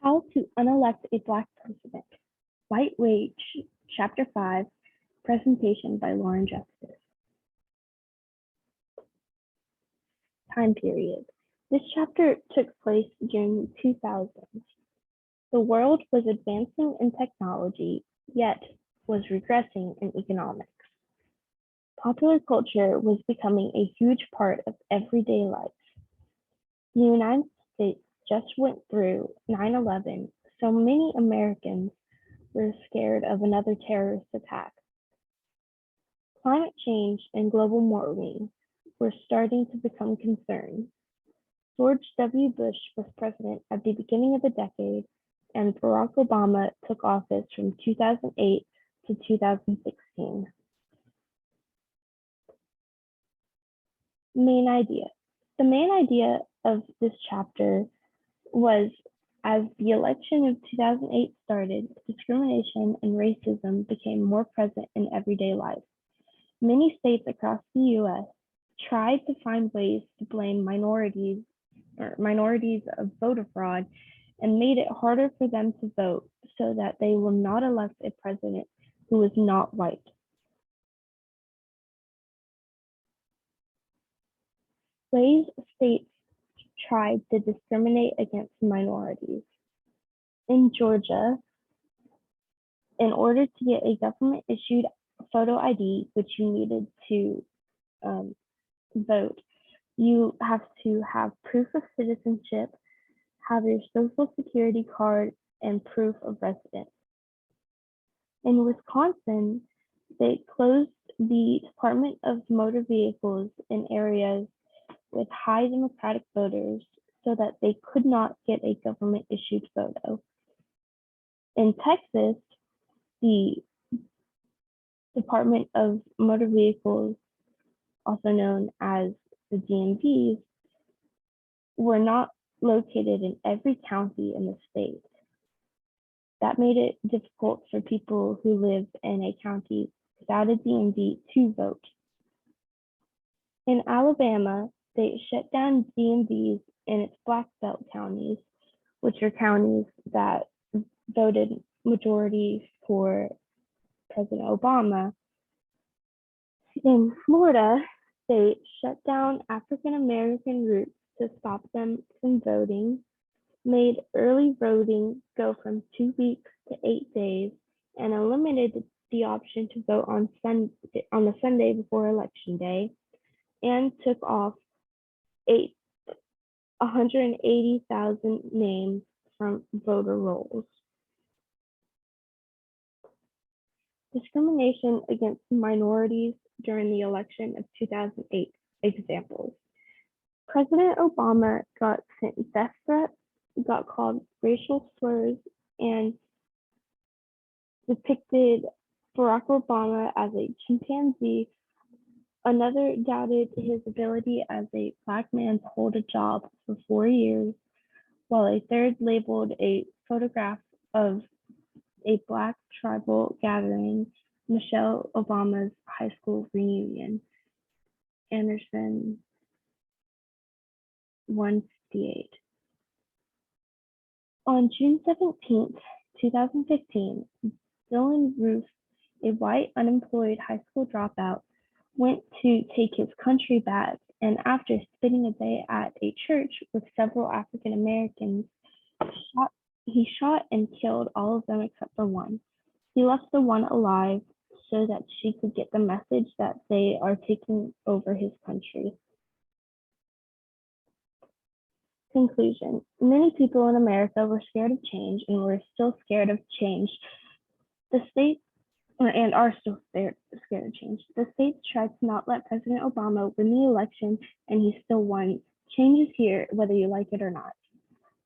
How to unelect a Black president. White Wage, Chapter 5, presentation by Lauren Justice. Time period. This chapter took place during the 2000s. The world was advancing in technology, yet was regressing in economics. Popular culture was becoming a huge part of everyday life. The United States just went through 9/11, so many Americans were scared of another terrorist attack. Climate change and global warming were starting to become concerns. George W. Bush was president at the beginning of the decade, and Barack Obama took office from 2008 to 2016. Main idea. The main idea of this chapter was, as the election of 2008 started, discrimination and racism became more present in everyday life. Many states across the U.S. tried to find ways to blame minorities of voter fraud and made it harder for them to vote so that they will not elect a president who is not white. Ways states tried to discriminate against minorities. In Georgia, in order to get a government-issued photo ID, which you needed to vote, you have to have proof of citizenship, have your social security card, and proof of residence. In Wisconsin, they closed the Department of Motor Vehicles in areas with high Democratic voters so that they could not get a government-issued photo. In Texas, the Department of Motor Vehicles, also known as the DMVs, were not located in every county in the state. That made it difficult for people who live in a county without a DMV to vote. In Alabama, they shut down DMVs in its Black Belt counties, which are counties that voted majority for President Obama. In Florida, they shut down African American routes to stop them from voting, made early voting go from 2 weeks to 8 days, and eliminated the option to vote on the Sunday before Election Day, and took off 180,000 names from voter rolls. Discrimination against minorities during the election of 2008. Examples. President Obama got sent death threats, got called racial slurs, and depicted Barack Obama as a chimpanzee. Another doubted his ability as a Black man to hold a job for 4 years, while a third labeled a photograph of a Black tribal gathering Michelle Obama's high school reunion. Anderson 158. On June 17, 2015, Dylan Roof, a white unemployed high school dropout, went to take his country back, and after spending a day at a church with several African Americans, he shot and killed all of them except for one. He left the one alive so that she could get the message that they are taking over his country. Conclusion. Many people in America were scared of change and were still scared of change. The states and are still scared of change. The states tried to not let President Obama win the election, and he still won. Change is here, whether you like it or not.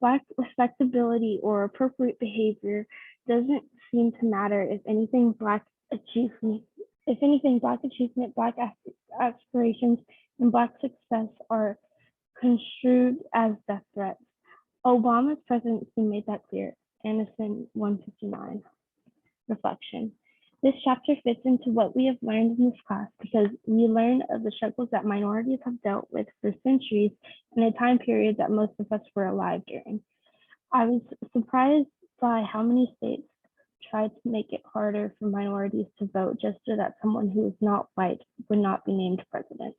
Black respectability or appropriate behavior doesn't seem to matter if anything Black achievement, Black aspirations, and Black success are construed as death threats. Obama's presidency made that clear. Anderson 159. Reflection. This chapter fits into what we have learned in this class because we learn of the struggles that minorities have dealt with for centuries in a time period that most of us were alive during. I was surprised by how many states tried to make it harder for minorities to vote just so that someone who is not white would not be named president.